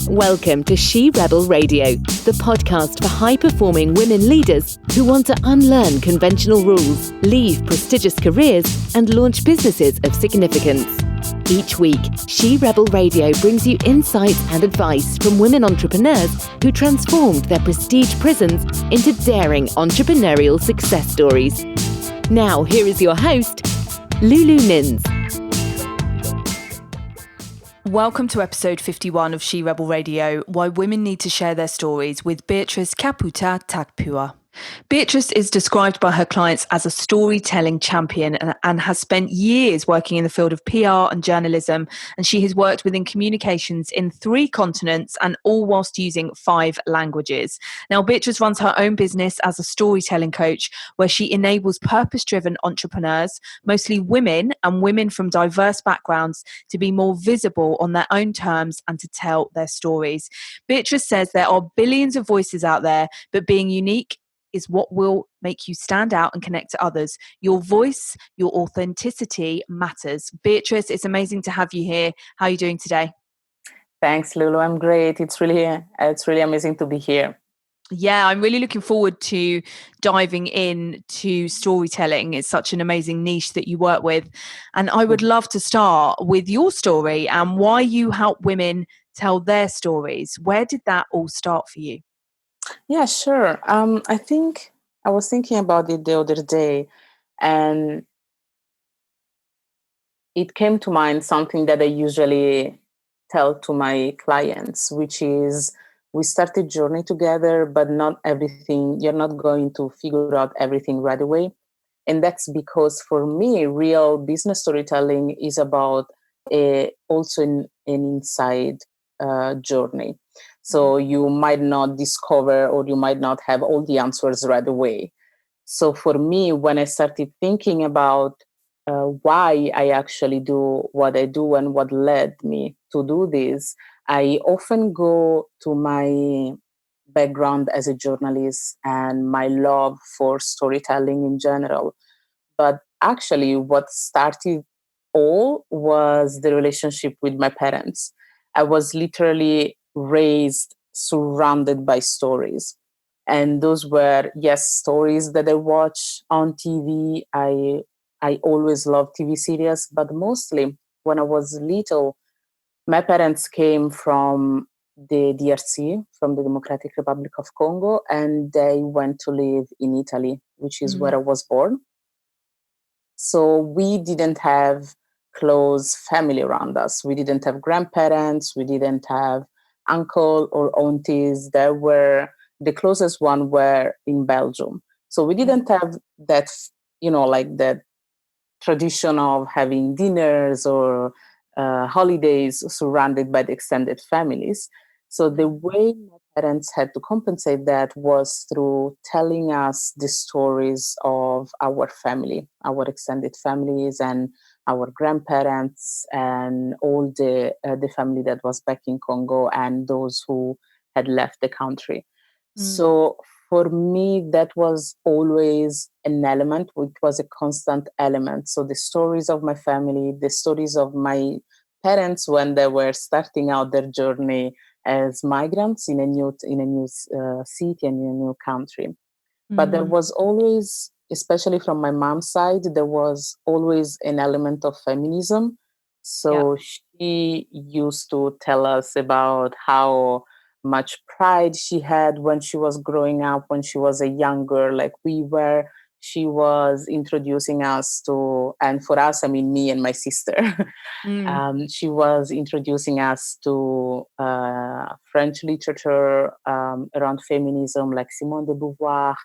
Welcome to She Rebel Radio, the podcast for high-performing women leaders who want to unlearn conventional rules, leave prestigious careers, and launch businesses of significance. Each week, She Rebel Radio brings you insights and advice from women entrepreneurs who transformed their prestige prisons into daring entrepreneurial success stories. Now, here is your host, Lulu Nins. Welcome to episode 51 of She Rebel Radio, Why Women Need to Share Their Stories with Beatrice Kabutakapua. Beatrice is described by her clients as a storytelling champion and has spent years working in the field of PR and journalism, and she has worked within communications in 3 continents and all whilst using 5 languages. Now, Beatrice runs her own business as a storytelling coach where she enables purpose-driven entrepreneurs, mostly women and women from diverse backgrounds, to be more visible on their own terms and to tell their stories. Beatrice says there are billions of voices out there, but being unique is what will make you stand out and connect to others. Your voice, your authenticity matters. Beatrice, it's amazing to have you here. How are you doing today? Thanks, Lulu. I'm great. It's really amazing to be here. Yeah, I'm really looking forward to diving into storytelling. It's such an amazing niche that you work with. And I would love to start with your story and why you help women tell their stories. Where did that all start for you? Yeah, sure. I think I was thinking about it the other day, and it came to mind something that I usually tell to my clients, which is we start a journey together, but not everything, you're not going to figure out everything right away. And that's because for me, real business storytelling is about also an inside journey. So you might not discover or you might not have all the answers right away. So for me, when I started thinking about why I actually do what I do and what led me to do this, I often go to my background as a journalist and my love for storytelling in general. But actually, what started all was the relationship with my parents. I was literally raised surrounded by stories. And those were, yes, stories that I watch on TV. I always loved TV series, but mostly when I was little, my parents came from the DRC, from the Democratic Republic of Congo, and they went to live in Italy, which is where I was born. So we didn't have close family around us. We didn't have grandparents. We didn't have uncle or aunties. There were the closest one were in Belgium. So we didn't have that, like that tradition of having dinners or holidays surrounded by the extended families. So the way my parents had to compensate that was through telling us the stories of our family, our extended families, and our grandparents, and all the family that was back in Congo and those who had left the country. So for me, that was always an element. It was a constant element. So the stories of my family, the stories of my parents when they were starting out their journey as migrants in a new city and in a new country. But there was always, especially from my mom's side, there was always an element of feminism. So she used to tell us about how much pride she had when she was growing up, when she was a young girl, like we were. She was introducing us to, and for us, I mean, me and my sister, she was introducing us to French literature around feminism, like Simone de Beauvoir.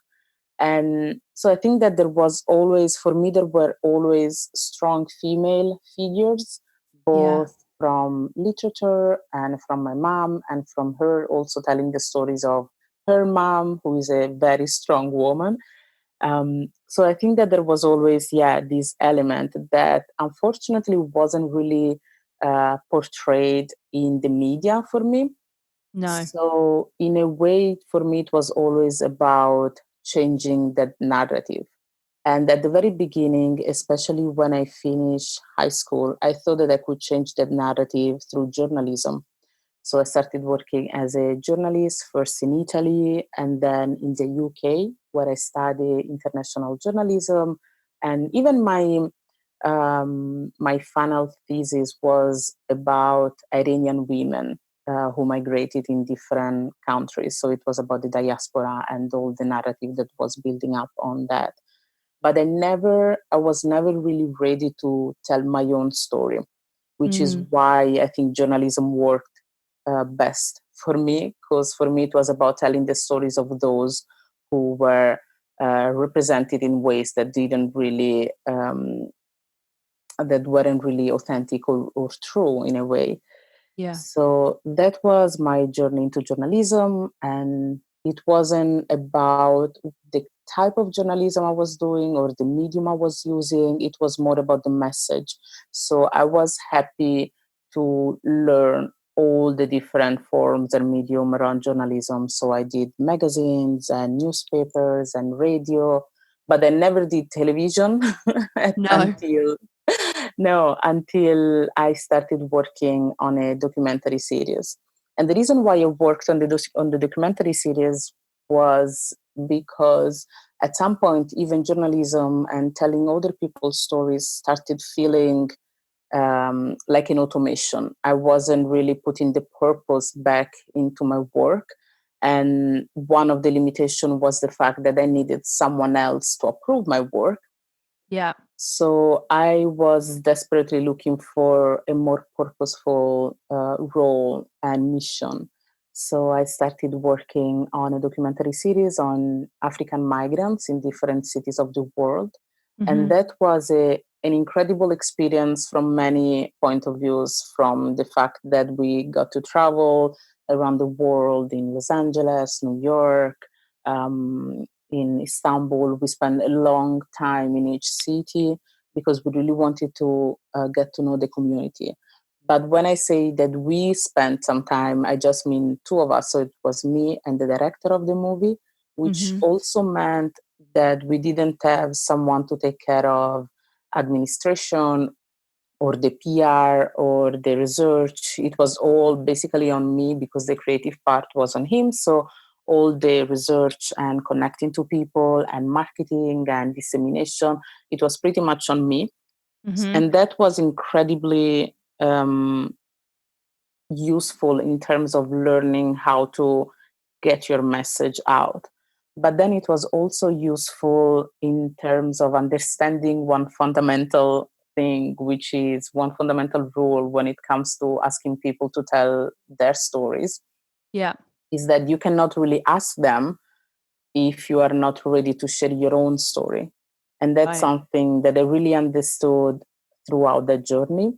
And so I think that there were always strong female figures, both from literature and from my mom, and from her also telling the stories of her mom, who is a very strong woman. So I think that there was always, this element that unfortunately wasn't really portrayed in the media for me. No. So in a way, for me, it was always about changing that narrative. And at the very beginning, especially when I finished high school, I thought that I could change that narrative through journalism. So I started working as a journalist, first in Italy and then in the UK, where I studied international journalism. And even my final thesis was about Iranian women who migrated in different countries. So it was about the diaspora and all the narrative that was building up on that. But I was never really ready to tell my own story, which is why I think journalism worked best for me, because for me it was about telling the stories of those who were represented in ways that didn't really that weren't really authentic or true in a way. Yeah. So that was my journey into journalism, and it wasn't about the type of journalism I was doing or the medium I was using. It was more about the message. So I was happy to learn all the different forms and medium around journalism. So I did magazines and newspapers and radio, but I never did television No. until no, until I started working on a documentary series. And the reason why I worked on the documentary series was because at some point, even journalism and telling other people's stories started feeling like an automation. I wasn't really putting the purpose back into my work. And one of the limitations was the fact that I needed someone else to approve my work. Yeah. So I was desperately looking for a more purposeful role and mission. So I started working on a documentary series on African migrants in different cities of the world. And that was an incredible experience from many point of views, from the fact that we got to travel around the world in Los Angeles, New York, in Istanbul. We spent a long time in each city because we really wanted to get to know the community. But when I say that we spent some time, I just mean two of us. So it was me and the director of the movie, which also meant that we didn't have someone to take care of administration or the PR or the research. It was all basically on me because the creative part was on him. So all the research and connecting to people and marketing and dissemination, it was pretty much on me. And that was incredibly useful in terms of learning how to get your message out. But then it was also useful in terms of understanding one fundamental thing, which is one fundamental rule when it comes to asking people to tell their stories. Yeah. Is that you cannot really ask them if you are not ready to share your own story. And that's something that I really understood throughout the journey.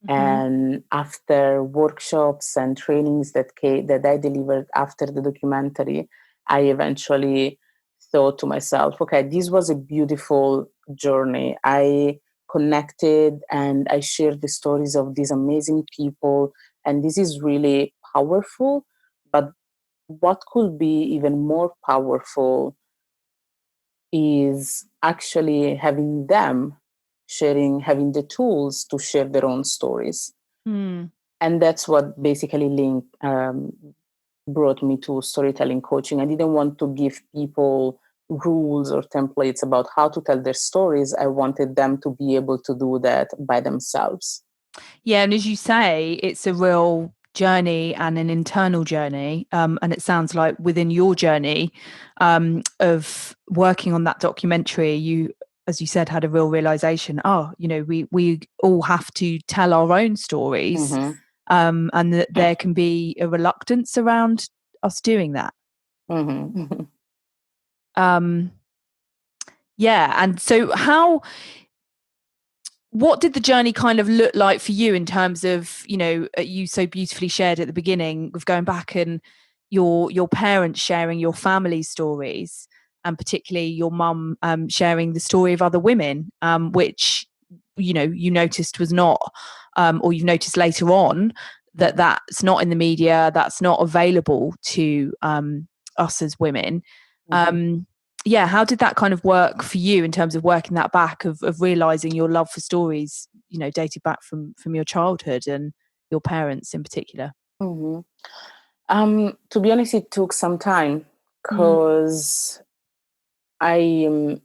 And after workshops and trainings that I delivered after the documentary, I eventually thought to myself, okay, this was a beautiful journey. I connected and I shared the stories of these amazing people, and this is really powerful. But what could be even more powerful is actually having them having the tools to share their own stories. And that's what basically brought me to storytelling coaching. I didn't want to give people rules or templates about how to tell their stories. I wanted them to be able to do that by themselves. Yeah, and as you say, it's a real journey and an internal journey. And it sounds like within your journey of working on that documentary, you, as you said, had a real realization, we all have to tell our own stories, and that there can be a reluctance around us doing that. Yeah. And so what did the journey kind of look like for you in terms of, you so beautifully shared at the beginning of going back and your parents sharing your family stories, and particularly your mum sharing the story of other women, which, you noticed was not, or you've noticed later on that that's not in the media, that's not available to us as women. Yeah, how did that kind of work for you in terms of working that back of realizing your love for stories, dated back from your childhood and your parents in particular? Hmm. To be honest, it took some time Mm. because I,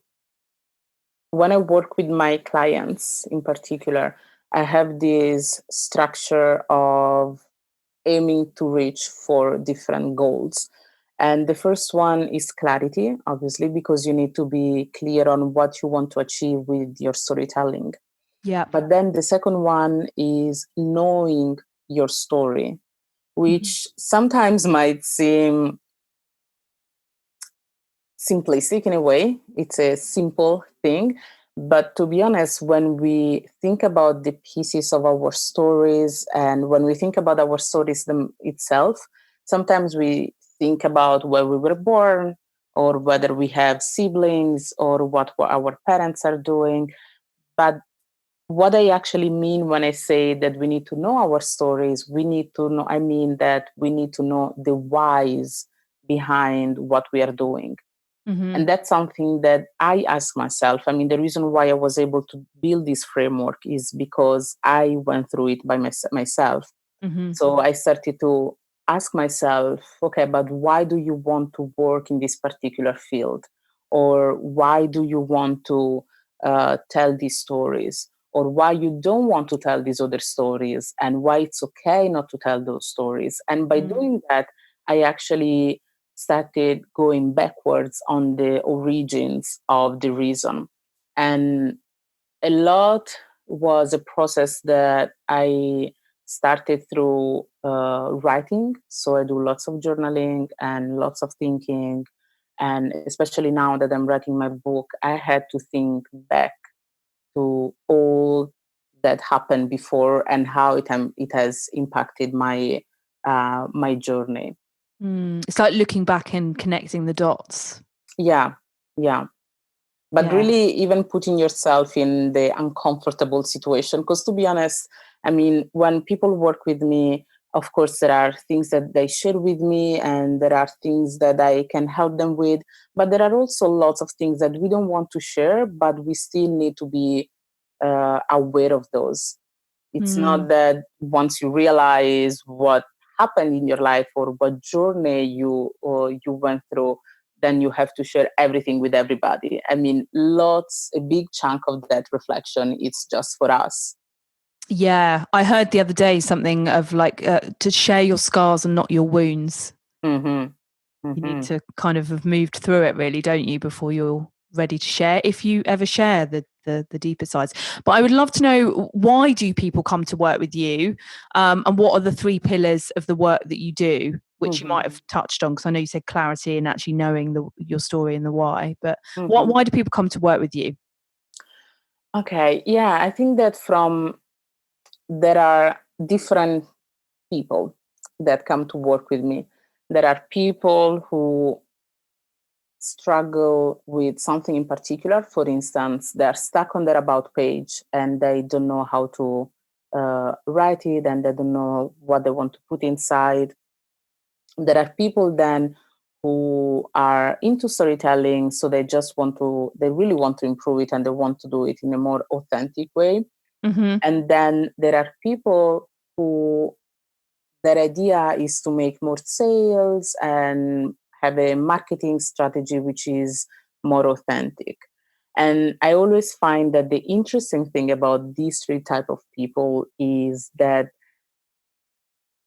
when I work with my clients in particular, I have this structure of aiming to reach for different goals. And the first one is clarity, obviously, because you need to be clear on what you want to achieve with your storytelling. Yeah. But then the second one is knowing your story, Mhm. which sometimes might seem simplistic in a way. It's a simple thing. But to be honest, when we think about the pieces of our stories and when we think about our stories itself, sometimes we think about where we were born or whether we have siblings or what our parents are doing. But what I actually mean when I say that we need to know our stories, we need to know, I mean that we need to know the whys behind what we are doing. Mhm. And that's something that I ask myself. I mean, the reason why I was able to build this framework is because I went through it by myself. Mhm. So I started to ask myself, okay, but why do you want to work in this particular field? Or why do you want to tell these stories? Or why you don't want to tell these other stories? And why it's okay not to tell those stories? And by Mm. doing that, I actually started going backwards on the origins of the reason. And a lot was a process that I started through writing. So I do lots of journaling and lots of thinking. And especially now that I'm writing my book, I had to think back to all that happened before and how it has impacted my journey. It's like looking back and connecting the dots. Yeah, yeah. But Yeah. really even putting yourself in the uncomfortable situation, because to be honest, I mean, when people work with me, of course there are things that they share with me and there are things that I can help them with, but there are also lots of things that we don't want to share, but we still need to be aware of those. It's Mm. not that once you realize what happened in your life or what journey you went through, then you have to share everything with everybody. I mean, a big chunk of that reflection, it's just for us. Yeah, I heard the other day something of like to share your scars and not your wounds. Mm-hmm. You need Mm-hmm. to kind of have moved through it, really, don't you, before you're ready to share, if you ever share the deeper sides. But I would love to know, why do people come to work with you, and what are the three pillars of the work that you do, which you Mm-hmm. might have touched on, because I know you said clarity and actually knowing your story and the why. But Mm-hmm. why do people come to work with you? Okay, yeah, I think that there are different people that come to work with me. There are people who struggle with something in particular. For instance, they're stuck on their about page and they don't know how to write it and they don't know what they want to put inside. There are people then who are into storytelling, so they really want to improve it and they want to do it in a more authentic way. Mm-hmm. And then there are people who their idea is to make more sales and have a marketing strategy which is more authentic. And I always find that the interesting thing about these three type of people is that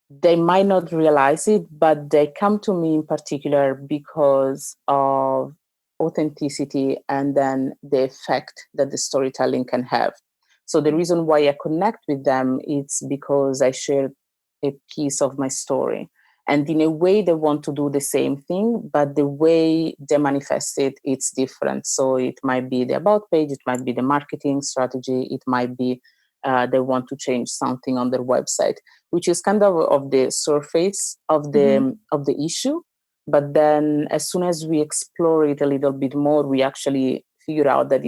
they might not realize it, but they come to me in particular because of authenticity and then the effect that the storytelling can have. So the reason why I connect with them is because I share a piece of my story. And in a way, they want to do the same thing, but the way they manifest it, it's different. So it might be the about page, it might be the marketing strategy, it might be they want to change something on their website, which is kind of the surface Mm-hmm. of the issue. But then, as soon as we explore it a little bit more, we actually figure out that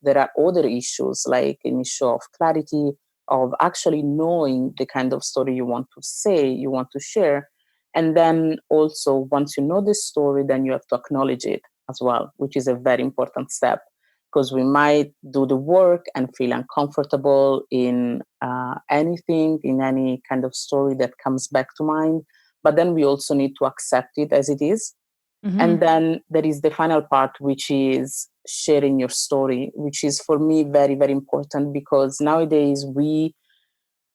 there are other issues, like an issue of clarity, of actually knowing the kind of story you want to say, you want to share. And then also, once you know the story, then you have to acknowledge it as well, which is a very important step. because we might do the work and feel uncomfortable in anything, in any kind of story that comes back to mind. But then we also need to accept it as it is. Mm-hmm. And then there is the final part, which is sharing your story, which is for me very, very important, because nowadays we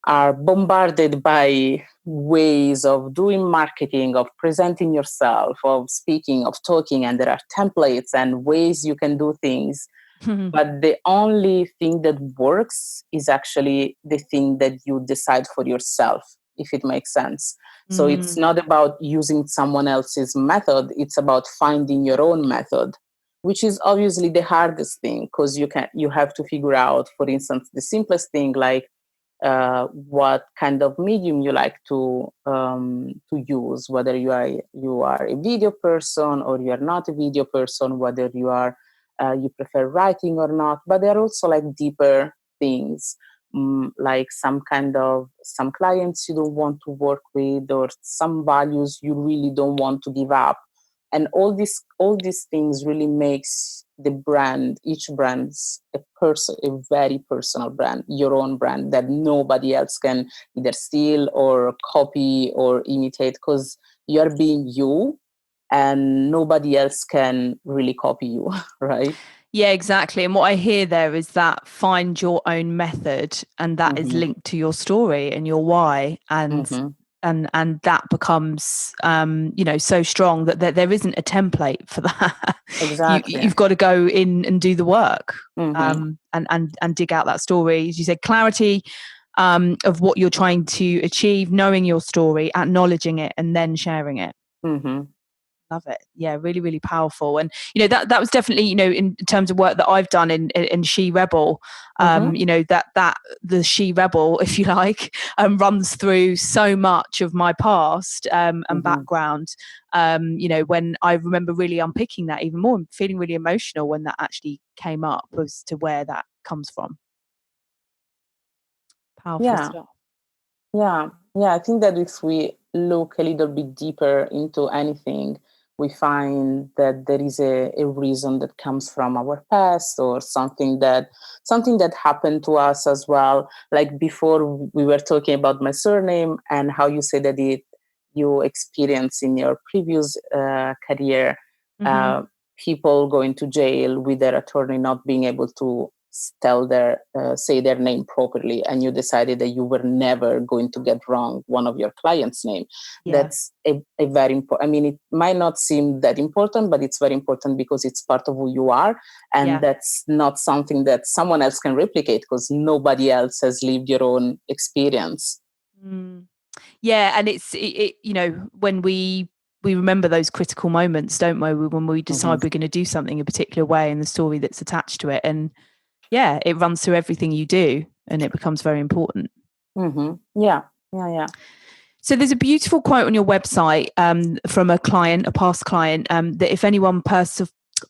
are bombarded by ways of doing marketing, of presenting yourself, of speaking, of talking, and there are templates and ways you can do things. But the only thing that works is actually the thing that you decide for yourself, if it makes sense. So it's not about using someone else's method, it's about finding your own method, which is obviously the hardest thing, because you have to figure out, for instance, the simplest thing, like what kind of medium you like to use, whether you are a video person or you are not a video person, whether you prefer writing or not. But there are also like deeper things, like some clients you don't want to work with, or some values you really don't want to give up. And all these things really makes the brand, each brand's a very personal brand, your own brand that nobody else can either steal or copy or imitate, because you're being you and nobody else can really copy you. Right? Yeah, exactly. And what I hear there is that find your own method, and that is Mm-hmm. linked to your story and your why, and Mm-hmm. and that becomes so strong that there isn't a template for that. Exactly. You've got to go in and do the work, Mm-hmm. and dig out that story. As you said, clarity of what you're trying to achieve, knowing your story, acknowledging it, and then sharing it. Mm-hmm. Love it. Yeah, really, really powerful. And that was definitely, in terms of work that I've done in She Rebel, Mm-hmm. that the She Rebel, if you like, runs through so much of my past and Mm-hmm. background. When I remember really unpicking that even more and feeling really emotional when that actually came up as to where that comes from. Powerful Yeah. stuff. Yeah, I think that if we look a little bit deeper into anything, we find that there is a reason that comes from our past, or something that happened to us as well. Like before, we were talking about my surname and how you say that you experienced in your previous career, Mm-hmm. uh, people going to jail with their attorney not being able to say their name properly, and you decided that you were never going to get wrong one of your clients' name. Yeah. That's a very important. I mean, it might not seem that important, but it's very important because it's part of who you are, and Yeah. that's not something that someone else can replicate, because nobody else has lived your own experience. Yeah, and it's when we remember those critical moments, don't we? When we decide Mm-hmm. we're going to do something a particular way, and the story that's attached to it, and yeah, it runs through everything you do, and it becomes very important. Mm-hmm. Yeah. So there's a beautiful quote on your website from a past client, that if anyone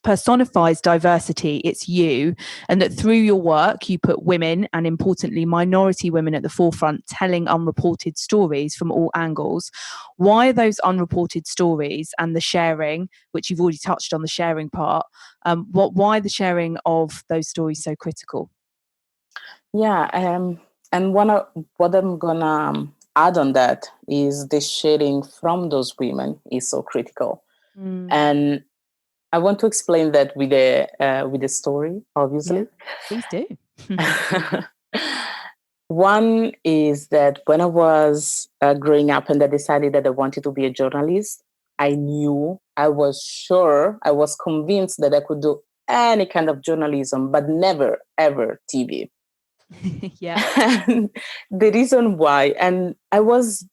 personifies diversity, it's you, and that through your work you put women, and importantly minority women, at the forefront, telling unreported stories from all angles. Why are those unreported stories and the sharing, which you've already touched on, the sharing part, why the sharing of those stories so critical? Yeah. And what I'm gonna add on that is the sharing from those women is so critical. And I want to explain that with a story, Yeah, obviously. please do. One is that when I was growing up and I decided that I wanted to be a journalist, I was sure, I was convinced that I could do any kind of journalism, but never, ever TV. Yeah. And the reason why, and I was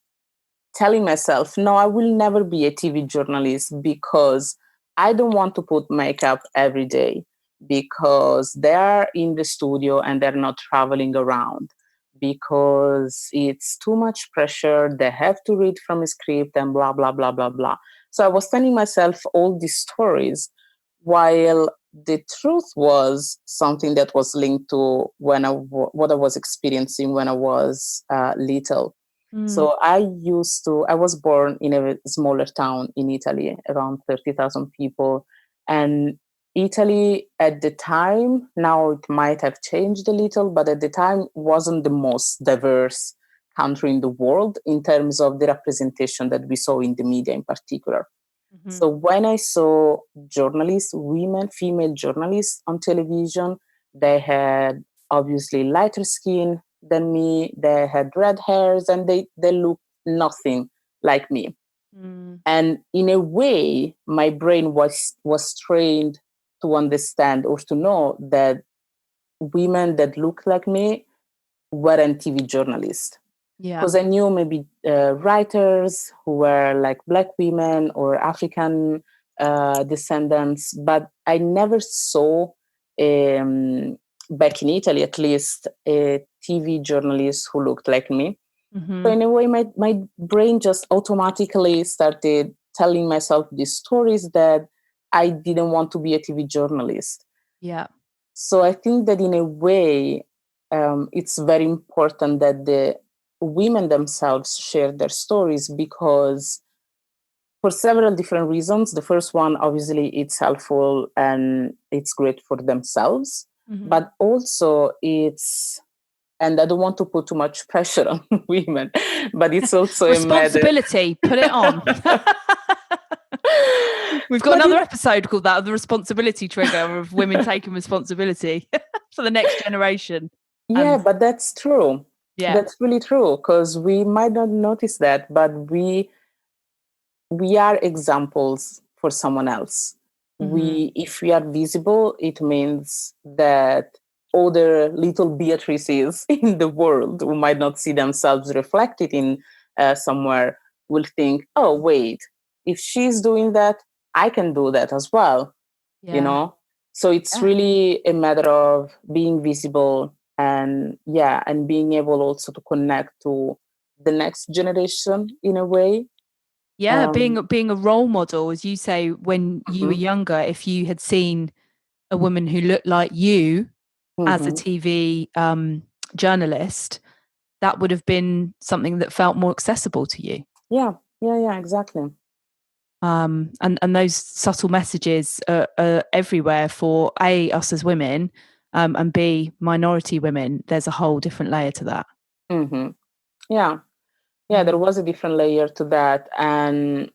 telling myself, no, I will never be a TV journalist, because I don't want to put makeup every day, because they're in the studio and they're not traveling around, because it's too much pressure. They have to read from a script and blah, blah, blah, blah, blah. So I was telling myself all these stories, while the truth was something that was linked to what I was experiencing when I was little. So I was born in a smaller town in Italy, around 30,000 people. And Italy at the time, now it might have changed a little, but at the time wasn't the most diverse country in the world in terms of the representation that we saw in the media in particular. Mm-hmm. So when I saw journalists, women, female journalists on television, they had obviously lighter skin than me, they had red hairs, and they looked nothing like me. Mm. And in a way, my brain was trained to understand or to know that women that look like me weren't TV journalists. Yeah. Because I knew maybe writers who were like Black women or African descendants, but I never saw, back in Italy at least, a TV journalist who looked like me. Mm-hmm. So in a way, my brain just automatically started telling myself these stories that I didn't want to be a TV journalist. Yeah. So I think that in a way, it's very important that the women themselves share their stories, because for several different reasons. The first one, obviously, it's helpful and it's great for themselves, Mm-hmm. but also it's, and I don't want to put too much pressure on women, but it's also responsibility. Put it on. We've got another episode called that, of the responsibility trigger, of women taking responsibility for the next generation. Yeah, but that's true. Yeah, that's really true, because we might not notice that, but we are examples for someone else. Mm-hmm. If we are visible, it means that other little Beatrices in the world who might not see themselves reflected in somewhere will think, oh, wait, if she's doing that, I can do that as well. Yeah. So it's really a matter of being visible, and being able also to connect to the next generation in a way. Yeah, being a role model, as you say, when you were Mhm. younger, if you had seen a woman who looked like you as a Mhm. TV journalist, that would have been something that felt more accessible to you. Yeah, exactly. And those subtle messages are everywhere for A, us as women, and B, minority women. There's a whole different layer to that. Mm-hmm. Yeah, there was a different layer to that, and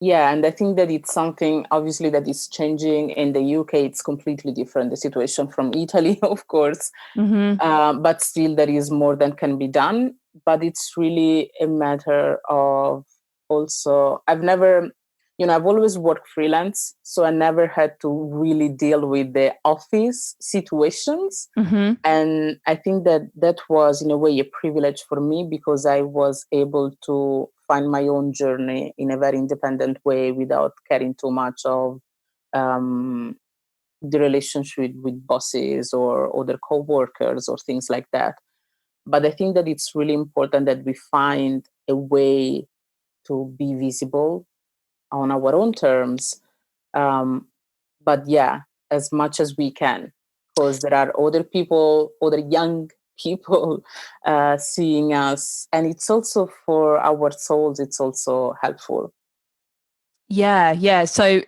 and I think that it's something obviously that is changing in the UK. It's completely different, the situation from Italy, of course. Mm-hmm. But still there is more than can be done. But it's really a matter of also, I've always worked freelance, so I never had to really deal with the office situations. Mm-hmm. And I think that was in a way a privilege for me, because I was able to find my own journey in a very independent way without caring too much of the relationship with bosses or other co-workers or things like that. But I think that it's really important that we find a way to be visible on our own terms. But as much as we can, because there are other people, other young people seeing us. And it's also for our souls, it's also helpful. Yeah. So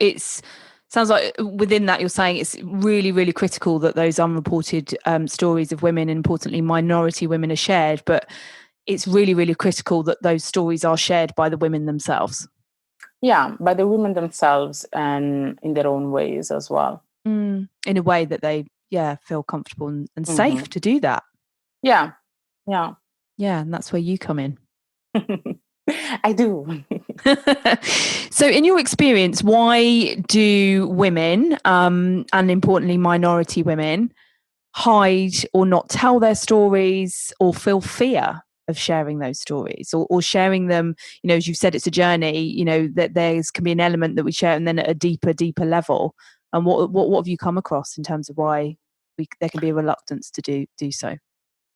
sounds like within that you're saying it's really, really critical that those unreported stories of women, and importantly minority women, are shared. But it's really, really critical that those stories are shared by the women themselves. Yeah, by the women themselves and in their own ways as well. In a way that they, feel comfortable and safe to do that. Yeah. Yeah, and that's where you come in. I do. So in your experience, why do women, and importantly minority women, hide or not tell their stories, or feel fear of sharing those stories, or sharing them? As you've said, it's a journey, that there's can be an element that we share, and then at a deeper level. And what have you come across in terms of why there can be a reluctance to do so?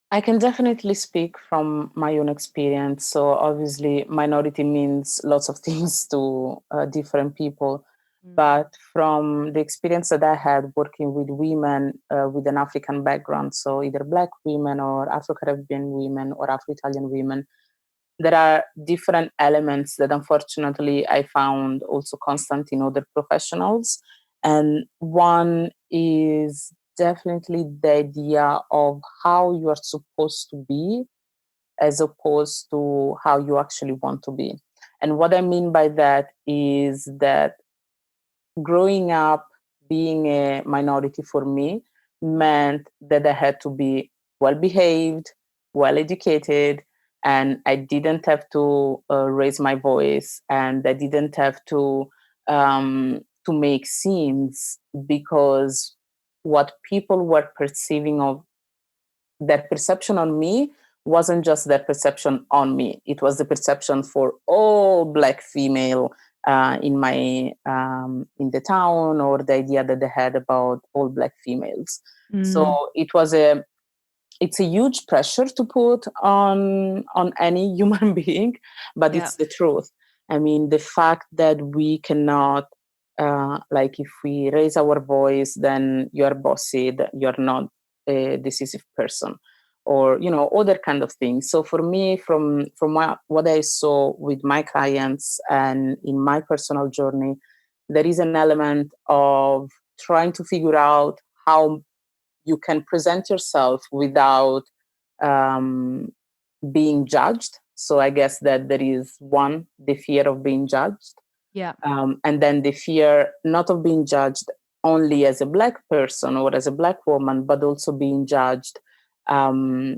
I can definitely speak from my own experience. So obviously, minority means lots of things to different people. But from the experience that I had working with women with an African background, so either Black women or Afro-Caribbean women or Afro-Italian women, there are different elements that unfortunately I found also constant in other professionals. And one is definitely the idea of how you are supposed to be as opposed to how you actually want to be. And what I mean by that is that growing up being a minority for me meant that I had to be well behaved, well educated, and I didn't have to raise my voice, and I didn't have to make scenes, because what people were perceiving of their perception on me wasn't just their perception on me. It was the perception for all Black female in the town, or the idea that they had about all Black females. So it's a huge pressure to put on any human being, but Yeah. it's the truth. I mean, the fact that we cannot, like, if we raise our voice, then you're bossy, that you're not a decisive person, or other kind of things. So for me, from what I saw with my clients and in my personal journey, there is an element of trying to figure out how you can present yourself without um, being judged. So I guess that there is one, the fear of being judged. Yeah. And then the fear not of being judged only as a Black person or as a Black woman, but also being judged um,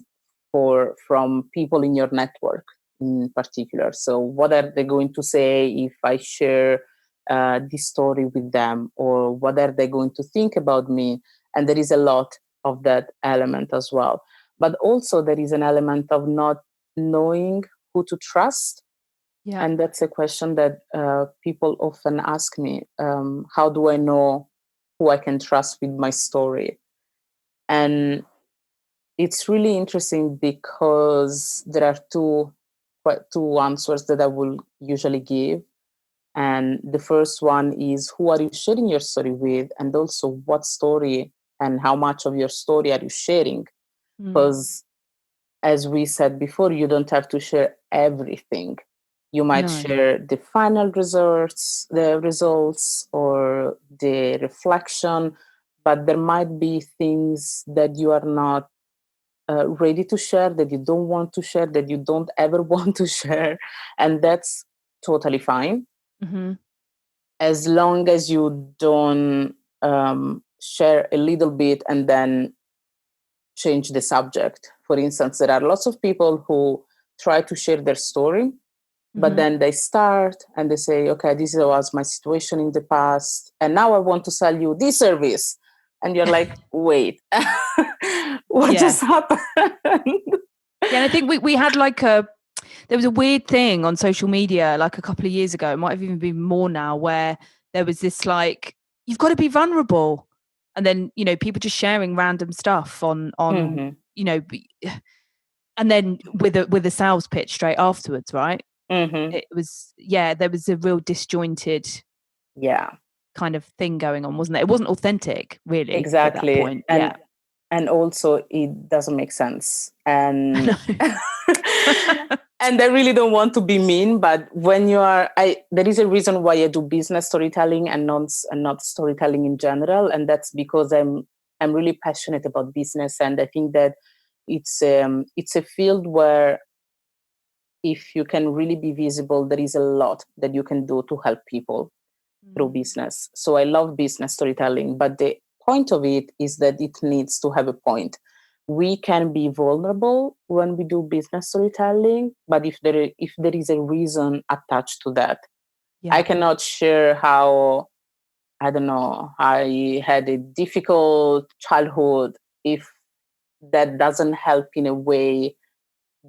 from people in your network in particular. So what are they going to say if I share this story with them, or what are they going to think about me? And there is a lot of that element as well. But also there is an element of not knowing who to trust. Yeah. And that's a question that people often ask me. How do I know who I can trust with my story? And it's really interesting because there are two answers that I will usually give. And the first one is, who are you sharing your story with? And also, what story and how much of your story are you sharing? Because as we said before, you don't have to share everything. You might No. share the final results or the reflection, but there might be things that you are not ready to share, that you don't want to share, that you don't ever want to share. And that's totally fine. Mm-hmm. As long as you don't share a little bit and then change the subject. For instance, there are lots of people who try to share their story, but then they start and they say, okay, this was my situation in the past, and now I want to sell you this service. And you're like, wait, what just happened? Yeah, and I think we had there was a weird thing on social media like a couple of years ago, it might have even been more now, where there was this you've got to be vulnerable. And then, people just sharing random stuff on and then with a sales pitch straight afterwards, right? It was, there was a real disjointed kind of thing going on, wasn't it? It wasn't authentic, really, exactly. at that point. And also it doesn't make sense. And and I really don't want to be mean, but when there is a reason why I do business storytelling and not storytelling in general, and that's because I'm really passionate about business, and I think that it's a field where if you can really be visible, there is a lot that you can do to help people through business. So I love business storytelling, but the point of it is that it needs to have a point. We can be vulnerable when we do business storytelling, but if there is a reason attached to that, I cannot share how, I don't know, I had a difficult childhood if that doesn't help in a way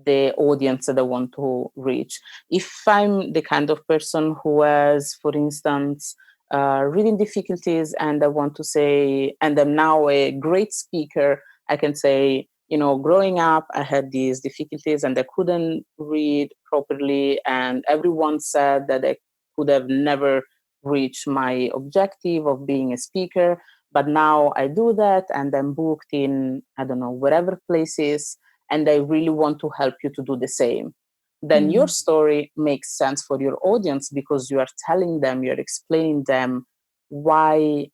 the audience that I want to reach. If I'm the kind of person who has, for instance, reading difficulties, and I want to say, and I'm now a great speaker, I can say, growing up, I had these difficulties and I couldn't read properly, and everyone said that I could have never reached my objective of being a speaker. But now I do that, and I'm booked in, I don't know, wherever places, and I really want to help you to do the same. Then your story makes sense for your audience because you are telling them, you're explaining them why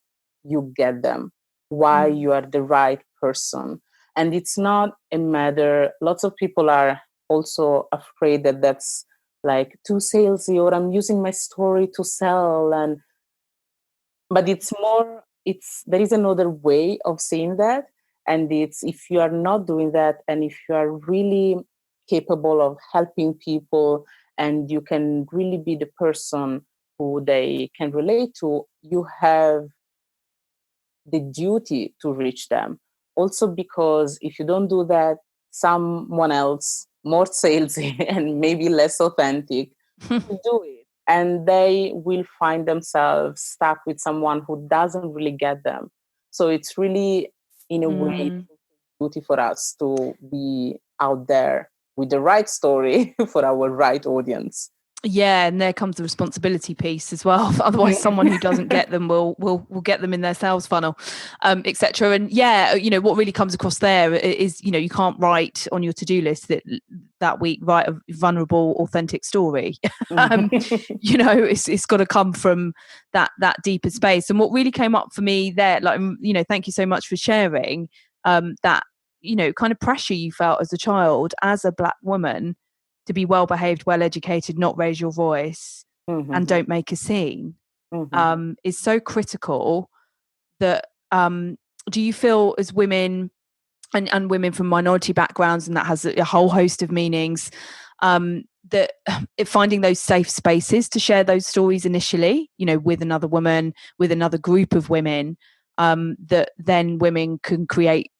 you get them, why you are the right person. And it's not a matter, lots of people are also afraid that that's like too salesy, or I'm using my story to sell. But it's more, there is another way of saying that. And it's, if you are not doing that, and if you are really capable of helping people, and you can really be the person who they can relate to, you have the duty to reach them. Also, because if you don't do that, someone else more salesy and maybe less authentic will do it, and they will find themselves stuck with someone who doesn't really get them. So it's really, in a way, duty for us to be out there with the right story for our right audience. Yeah, and there comes the responsibility piece as well. Otherwise, someone who doesn't get them will get them in their sales funnel, etc. And yeah, what really comes across there is, you can't write on your to-do list that week, write a vulnerable, authentic story. It's got to come from that deeper space. And what really came up for me there, like, thank you so much for sharing that, kind of pressure you felt as a child, as a Black woman, to be well behaved, well educated, not raise your voice, and don't make a scene, is so critical. That do you feel, as women and women from minority backgrounds, and that has a whole host of meanings, that finding those safe spaces to share those stories initially, with another woman, with another group of women, that then women can create,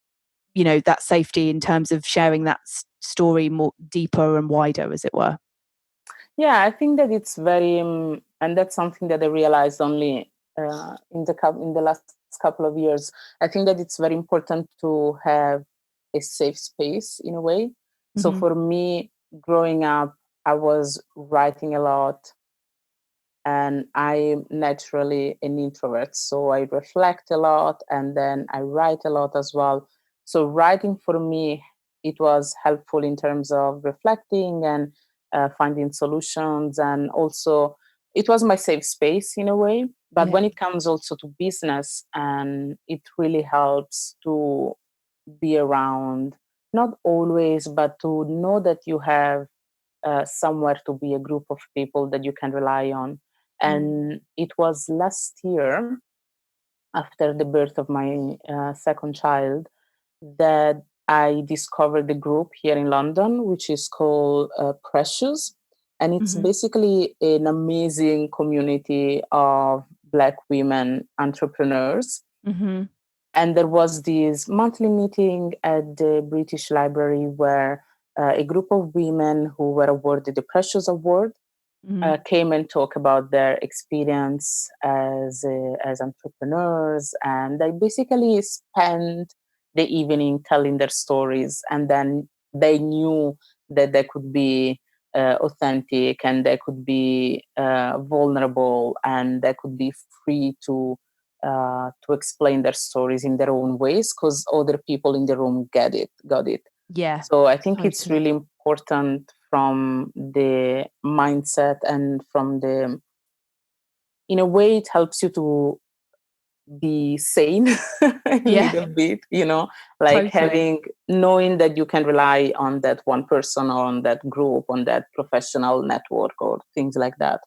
that safety in terms of sharing that story more deeper and wider, as it were? Yeah, I think that it's very, and that's something that I realized only in the last couple of years. I think that it's very important to have a safe space, in a way. So for me, growing up, I was writing a lot, and I'm naturally an introvert. So I reflect a lot, and then I write a lot as well. So writing for me, it was helpful in terms of reflecting and finding solutions. And also, it was my safe space in a way. But when it comes also to business, and it really helps to be around, not always, but to know that you have somewhere to be, a group of people that you can rely on. And it was last year, after the birth of my second child, that I discovered a group here in London, which is called Precious. And it's basically an amazing community of Black women entrepreneurs. And there was this monthly meeting at the British Library where a group of women who were awarded the Precious Award came and talk about their experience as entrepreneurs, and they basically spent the evening telling their stories. And then they knew that they could be authentic, and they could be vulnerable, and they could be free to explain their stories in their own ways, because other people in the room got it. Yeah. So I think totally. It's really important from the mindset, and from the, in a way, it helps you to be sane a little bit, like Totally. knowing that you can rely on that one person, or on that group, on that professional network, or things like that.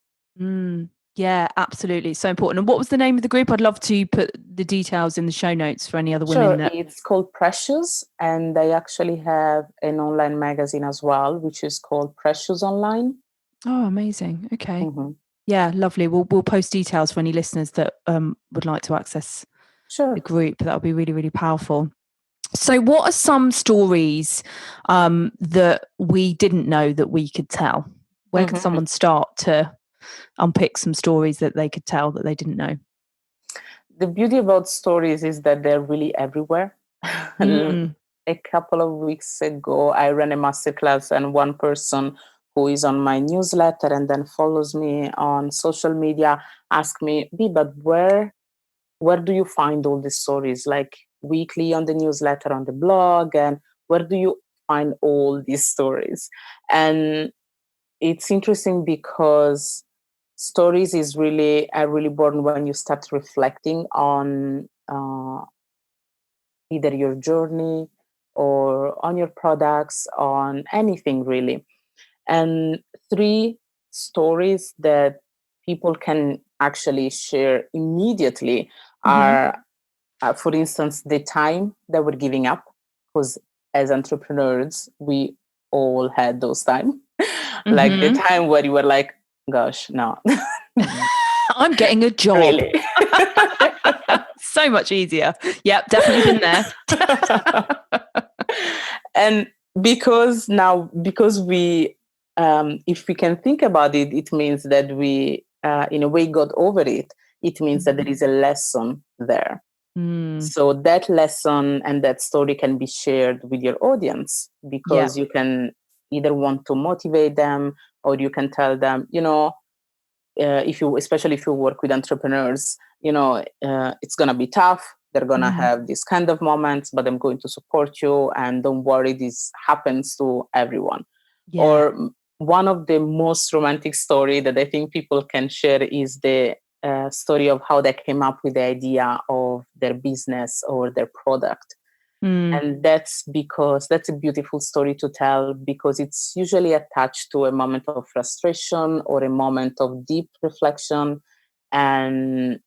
Yeah, absolutely. So important. And what was the name of the group? I'd love to put the details in the show notes for any other women. Sure, it's called Precious, and they actually have an online magazine as well, which is called Precious Online. Oh, amazing. Okay. Yeah, lovely. We'll post details for any listeners that would like to access the group. That would be really, really powerful. So what are some stories that we didn't know that we could tell? Where could someone start to unpick some stories that they could tell that they didn't know? The beauty about stories is that they're really everywhere. A couple of weeks ago, I ran a masterclass, and one person who is on my newsletter and then follows me on social media asked me, but where do you find all these stories? Like, weekly on the newsletter, on the blog, and where do you find all these stories? And it's interesting because stories are really born when you start reflecting on either your journey or on your products, on anything really. And three stories that people can actually share immediately are, for instance, the time that we're giving up, because as entrepreneurs, we all had those time, like the time where you were like, gosh, no, I'm getting a job. really. So much easier. Yep, definitely been there. And because we, if we can think about it, it means that we, in a way, got over it. It means that there is a lesson there. So that lesson and that story can be shared with your audience, because you can either want to motivate them, or you can tell them, especially if you work with entrepreneurs, it's going to be tough. They're going to have these kind of moments, but I'm going to support you. And don't worry, this happens to everyone. Yeah. Or one of the most romantic story that I think people can share is the story of how they came up with the idea of their business or their product. And that's because that's a beautiful story to tell, because it's usually attached to a moment of frustration or a moment of deep reflection. And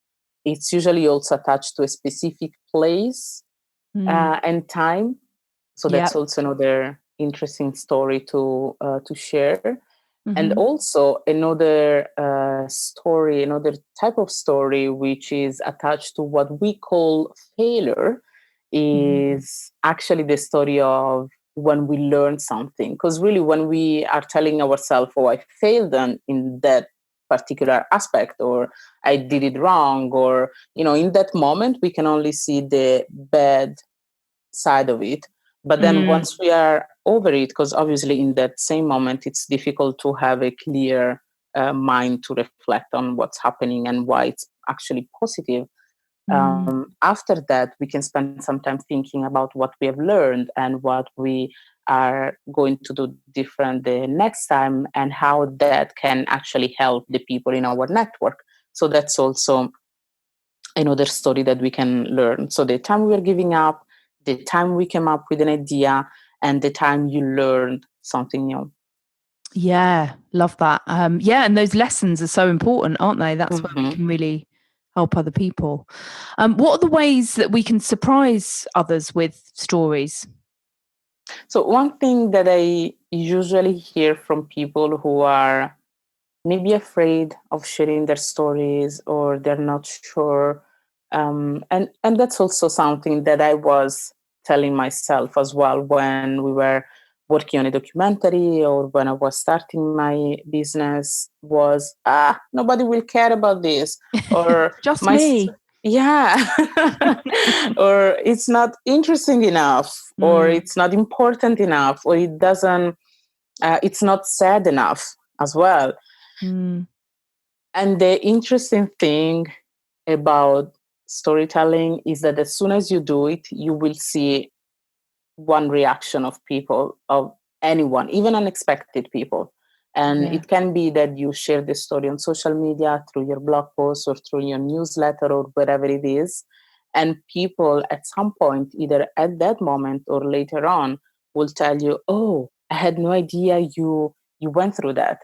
it's usually also attached to a specific place and time. So that's also another interesting story to share. And also another story, another type of story, which is attached to what we call failure, is actually the story of when we learn something. Because really, when we are telling ourselves, oh, I failed in that particular aspect, or I did it wrong, or, in that moment, we can only see the bad side of it. But then once we are over it, because obviously in that same moment, it's difficult to have a clear mind to reflect on what's happening and why it's actually positive. After that, we can spend some time thinking about what we have learned and what we are going to do different the next time, and how that can actually help the people in our network. So that's also another story that we can learn. So the time we are giving up, the time we came up with an idea, and the time you learned something new. Yeah, love that. And those lessons are so important, aren't they? That's where we can really help other people. What are the ways that we can surprise others with stories? So one thing that I usually hear from people who are maybe afraid of sharing their stories, or they're not sure, and that's also something that I was telling myself as well when we were working on a documentary, or when I was starting my business, was nobody will care about this, or Just me. yeah. Or it's not interesting enough, or it's not important enough, or it doesn't it's not sad enough as well. And the interesting thing about storytelling is that as soon as you do it, you will see one reaction of people, of anyone, even unexpected people. And it can be that you share the story on social media, through your blog post, or through your newsletter, or wherever it is. And people at some point, either at that moment or later on, will tell you, oh, I had no idea you went through that.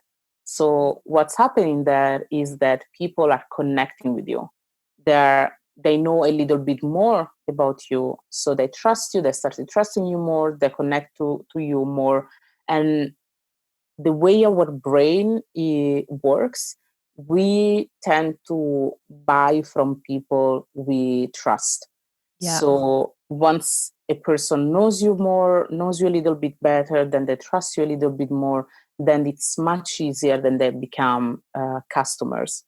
So what's happening there is that people are connecting with you. They know a little bit more about you, so they trust you. They started trusting you more. They connect to you more. And the way our brain works, we tend to buy from people we trust. So once a person knows you more, knows you a little bit better, then they trust you a little bit more, then it's much easier than they become customers.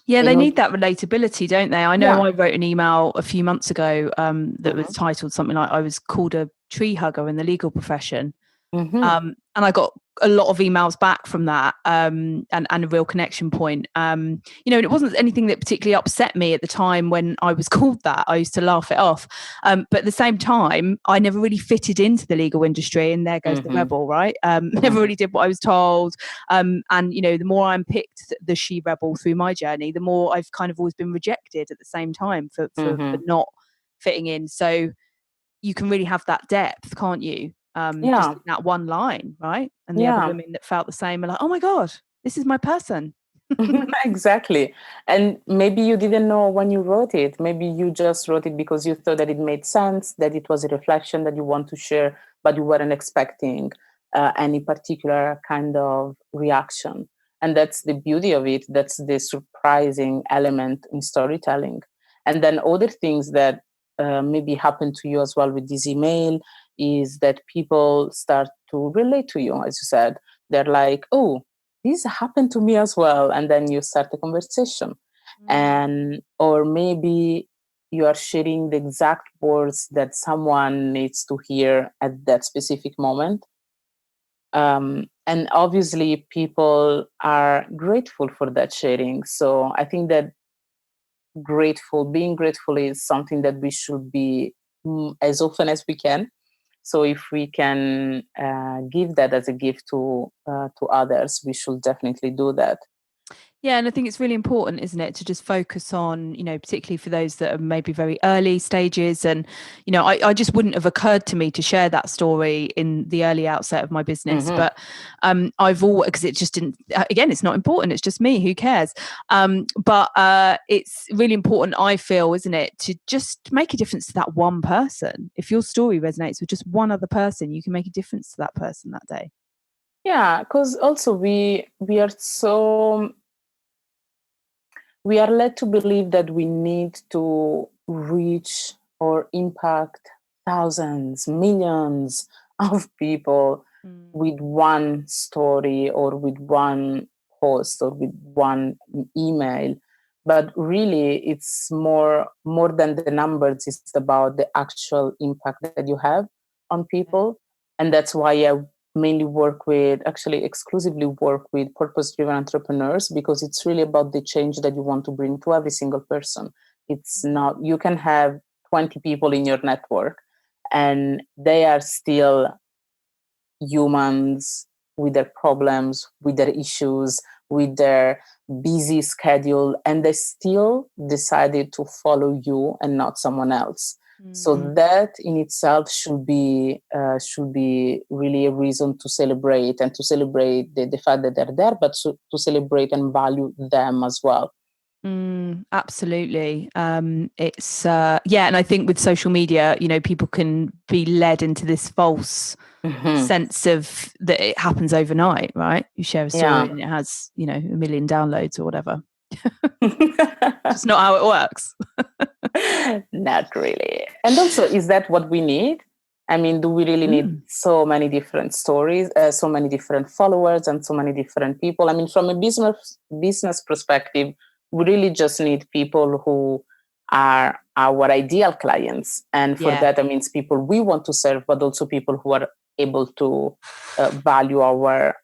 Yeah, they need that relatability, don't they? I know I wrote an email a few months ago that was titled something like, I was called a tree hugger in the legal profession. And I got a lot of emails back from that, and a real connection point. And it wasn't anything that particularly upset me at the time when I was called that. I used to laugh it off. But at the same time, I never really fitted into the legal industry, and there goes the rebel, right? Never really did what I was told. And, the more I unpicked the she rebel through my journey, the more I've kind of always been rejected at the same time for not fitting in. So you can really have that depth, can't you? Just in that one line, right? And the other women that felt the same are like, oh my God, this is my person. Exactly. And maybe you didn't know when you wrote it. Maybe you just wrote it because you thought that it made sense, that it was a reflection that you want to share, but you weren't expecting any particular kind of reaction. And that's the beauty of it. That's the surprising element in storytelling. And then other things that maybe happen to you as well with this email is that people start to relate to you, as you said. They're like, oh, this happened to me as well. And then you start a conversation. And or maybe you are sharing the exact words that someone needs to hear at that specific moment. And obviously people are grateful for that sharing. So I think that being grateful is something that we should be as often as we can. So if we can give that as a gift to others, we should definitely do that. Yeah, and I think it's really important, isn't it, to just focus on, particularly for those that are maybe very early stages. And, I just wouldn't have occurred to me to share that story in the early outset of my business. But because it just didn't, again, it's not important. It's just me. Who cares? But it's really important, I feel, isn't it, to just make a difference to that one person. If your story resonates with just one other person, you can make a difference to that person that day. Yeah, because also we are led to believe that we need to reach or impact thousands, millions of people with one story or with one post or with one email. But really, it's more than the numbers. It's about the actual impact that you have on people. And that's why I mainly exclusively work with purpose-driven entrepreneurs, because it's really about the change that you want to bring to every single person. It's not, you can have 20 people in your network and they are still humans with their problems, with their issues, with their busy schedule, and they still decided to follow you and not someone else. So that in itself should be really a reason to celebrate, and to celebrate the fact that they're there, but to celebrate and value them as well. Absolutely. It's and I think with social media, people can be led into this false sense of that it happens overnight, right? You share a story and it has, 1 million downloads or whatever. Just not how it works. Not really. And also, is that what we need? I mean, do we really need so many different stories, so many different followers, and so many different people? I mean, from a business perspective, we really just need people who are our ideal clients. And for that, that means people we want to serve, but also people who are able to value our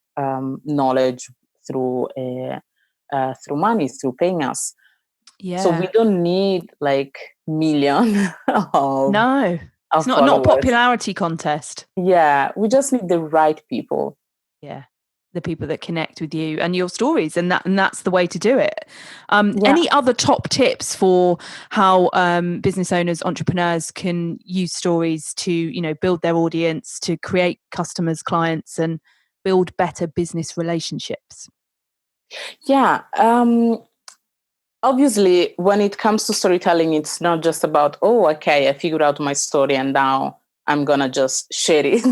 knowledge through money, through paying us. Yeah. So we don't need like million of no. It's not a popularity contest. Yeah, we just need the right people. Yeah. The people that connect with you and your stories, and that's the way to do it. Any other top tips for how business owners, entrepreneurs can use stories to, build their audience, to create customers, clients, and build better business relationships? Yeah. Obviously, when it comes to storytelling, it's not just about, oh, okay, I figured out my story and now I'm going to just share it.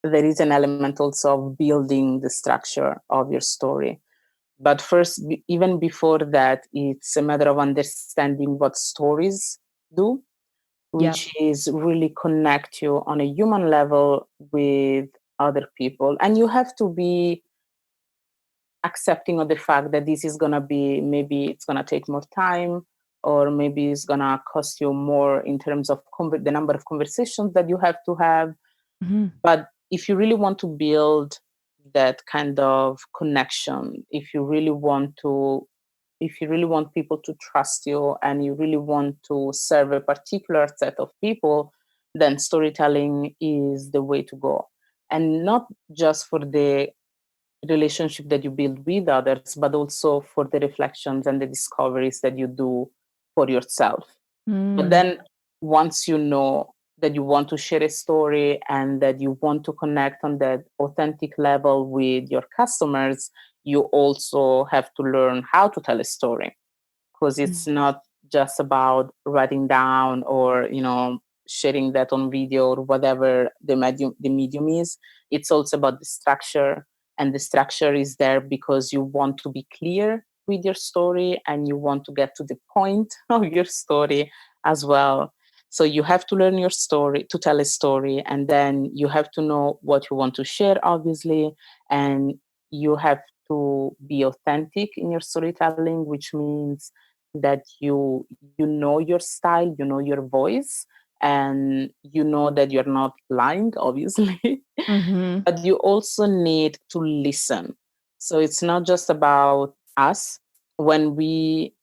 There is an element also of building the structure of your story. But first, even before that, it's a matter of understanding what stories do, which is really connect you on a human level with other people. And you have to be accepting of the fact that this is going to be, maybe it's going to take more time, or maybe it's gonna cost you more in terms of the number of conversations that you have to have. But if you really want to build that kind of connection, if you really want people to trust you, and you really want to serve a particular set of people, then storytelling is the way to go. And not just for the relationship that you build with others, but also for the reflections and the discoveries that you do for yourself. But then once you know that you want to share a story and that you want to connect on that authentic level with your customers, you also have to learn how to tell a story, because it's not just about writing down or sharing that on video or whatever the medium is. It's also about the structure, and the structure is there because you want to be clear with your story and you want to get to the point of your story as well. So you have to learn your story to tell a story, and then you have to know what you want to share, obviously, and you have to be authentic in your storytelling, which means that you know your style, you know your voice, and you know that you're not lying, obviously. But you also need to listen. So it's not just about us. When we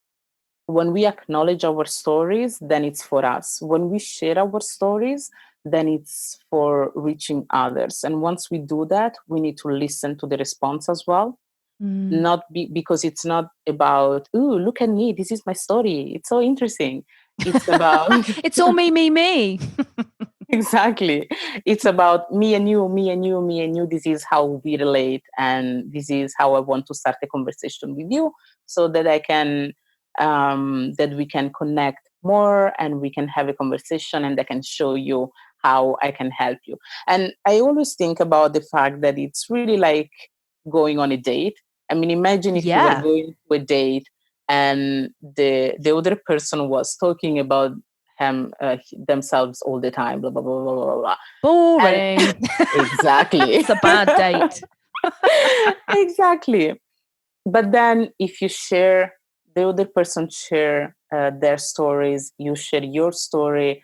acknowledge our stories, then it's for us. When we share our stories, then it's for reaching others. And once we do that, we need to listen to the response as well. Not because it's not about, ooh, look at me, this is my story, it's so interesting. It's about It's all me. exactly. It's about me and you, me and you, me and you. This is how we relate, and this is how I want to start a conversation with you, so that that we can connect more and we can have a conversation, and I can show you how I can help you. And I always think about the fact that it's really like going on a date. I mean, imagine if you were going to a date and the other person was talking about themselves all the time, blah blah blah blah blah blah. Boring. Exactly. It's a bad date. Exactly. But then if you share, the other person share their stories, you share your story,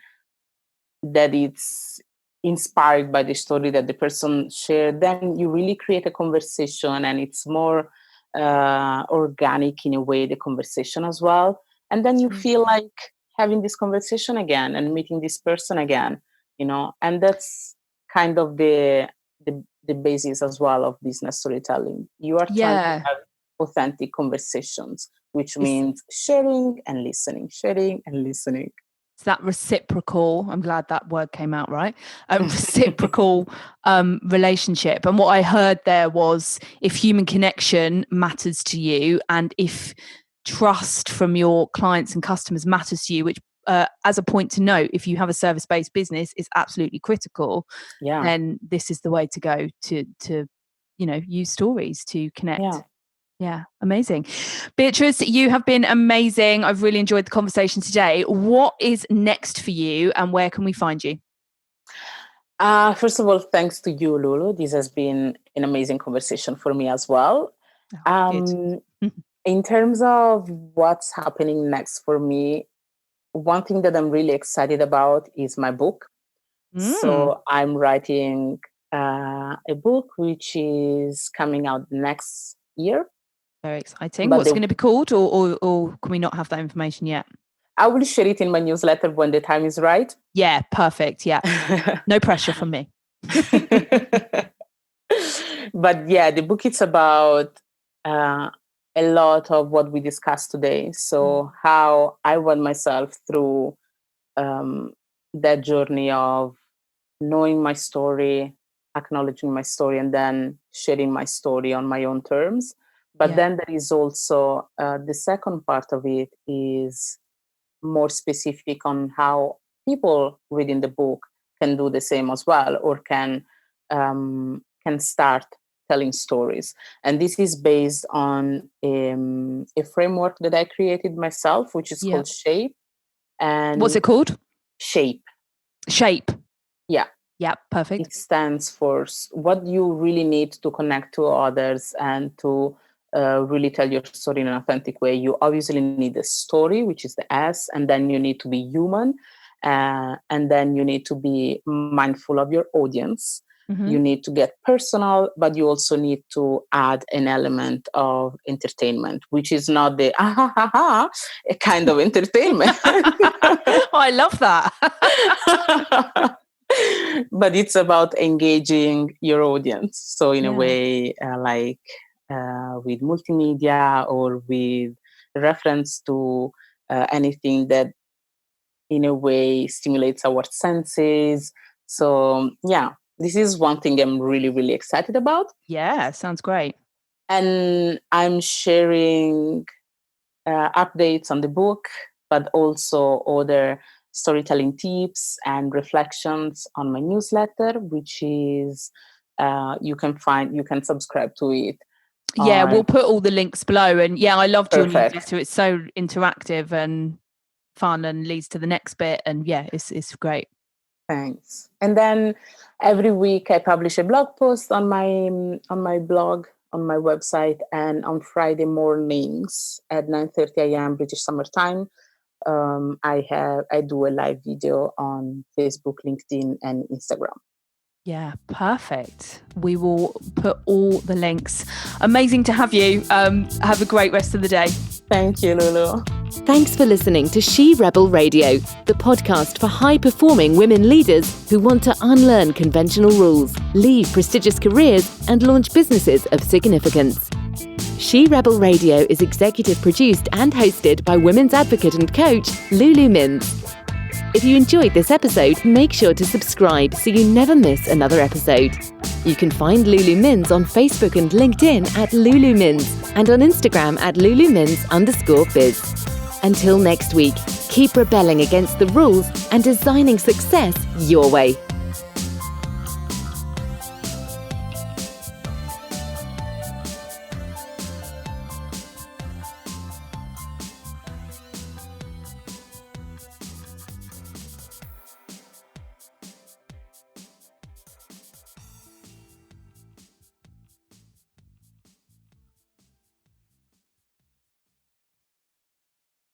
that it's inspired by the story that the person shared, then you really create a conversation, and it's more organic in a way, the conversation as well. And then you feel like having this conversation again and meeting this person again, and that's kind of the basis as well of business storytelling. You are trying to have authentic conversations, which means sharing and listening. It's that reciprocal, I'm glad that word came out right, reciprocal relationship. And what I heard there was, if human connection matters to you, and if trust from your clients and customers matters to you, which as a point to note, if you have a service-based business, is absolutely critical, then this is the way to go to use stories to connect. Yeah, amazing. Beatrice, you have been amazing. I've really enjoyed the conversation today. What is next for you, and where can we find you? First of all, thanks to you, Lulu. This has been an amazing conversation for me as well. In terms of what's happening next for me, one thing that I'm really excited about is my book. So I'm writing a book which is coming out next year. Very exciting. What's it going to be called, or can we not have that information yet? I will share it in my newsletter when the time is right. Yeah, perfect. Yeah. No pressure from me. But yeah, the book is about a lot of what we discussed today. So how I went myself through that journey of knowing my story, acknowledging my story, and then sharing my story on my own terms. But then there is also the second part of it is more specific on how people reading the book can do the same as well, or can start telling stories. And this is based on a framework that I created myself, which is called Shape. And what's it called? Shape. Yeah, perfect. It stands for what you really need to connect to others and to really tell your story in an authentic way, you obviously need a story, which is the S, and then you need to be human, and then you need to be mindful of your audience. You need to get personal, but you also need to add an element of entertainment, which is not the a kind of entertainment. Oh, I love that. But it's about engaging your audience. So in a way, with multimedia or with reference to anything that in a way stimulates our senses. So this is one thing I'm really, really excited about. Yeah, sounds great. And I'm sharing updates on the book, but also other storytelling tips and reflections on my newsletter, which is you can subscribe to it. Yeah, we'll put all the links below. And I loved your Perfect. newsletter. It's so interactive and fun and leads to the next bit. And it's great. Thanks. And then every week I publish a blog post on my blog, on my website, and on Friday mornings at 9:30 a.m. British Summer Time, I do a live video on Facebook, LinkedIn, and Instagram. Yeah, perfect. We will put all the links. Amazing to have you. Have a great rest of the day. Thank you, Lulu. Thanks for listening to She Rebel Radio, the podcast for high-performing women leaders who want to unlearn conventional rules, leave prestigious careers, and launch businesses of significance. She Rebel Radio is executive produced and hosted by women's advocate and coach, Lulu Mims. If you enjoyed this episode, make sure to subscribe so you never miss another episode. You can find Lulu Mims on Facebook and LinkedIn at Lulu Mims and on Instagram at LuluMims_biz. Until next week, keep rebelling against the rules and designing success your way.